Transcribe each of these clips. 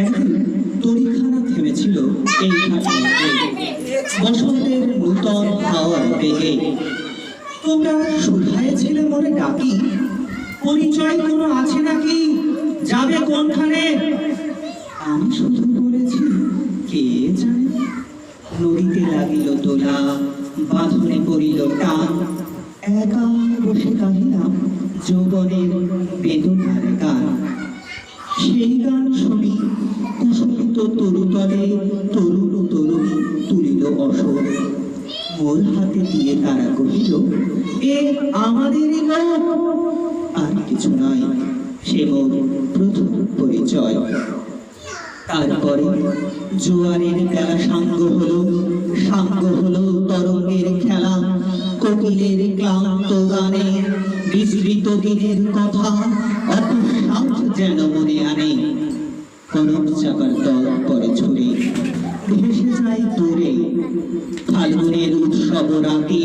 একদিন তরিখানা থেমেছিল এই ঘাটে বসন্তের নূতন হাওয়ার বেগে। তোমরা শুধায় ছিলে মনে ডাকি, পরিচয় কোনো আছে নাকি, যাবে কোনখানে? আমি শুধু বলেছি কে জানে। নদীতে লাগিল দোলা, বাঁধনে পড়িল টান, একা বসে গাহিলাম যৌবনের বেদনার গান। সেই গান শুনি কুসুমিত তরুতলে তরুণ তরুণী তুলিল অসর। মোর হাতে দিয়ে তারা কহিল, এ আমাদেরই লোক। আর কিছু নয়, সে মোর প্রথম পরিচয়। তারপরে জোয়ারের বেলা সাঙ্গ হলো তরঙ্গের খেলা, কোকিলের ক্লান্ত গানে বিস্মৃত দিনের কথা অকস্মাৎ যেন মনে আনে। কনক চাপার দল পরে ছড়ে ভেসে যায় দূরে, ফাল্গুনের উৎসব রাতে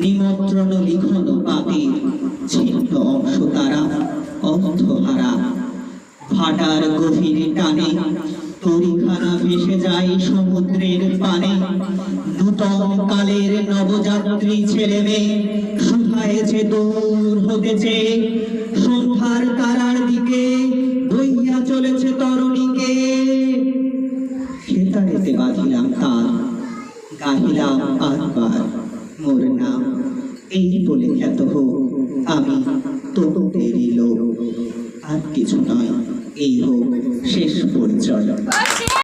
নিমন্ত্রণ লিখন পাতে ছিন্ন অংশ তারা অর্থহারা। ভাটার গভীরে টানে তরিখানা ভেসে যায় সমুদ্রের পানে। নূতন কালের নবযাত্রী ছেলে মেয়ে শুধায়েছে দূর হতেছে, সন্ধ্যার তারার দিকে বইয়া চলেছে তরণীকে। সেতারেতে বাঁধিলাম তার, গাহিলাম আরবার মোর নাম, এই বলে খ্যাত হোক আমি তোমাদেরই লোক। আর কিছু নয়, এই হোক শেষ পরিচয়।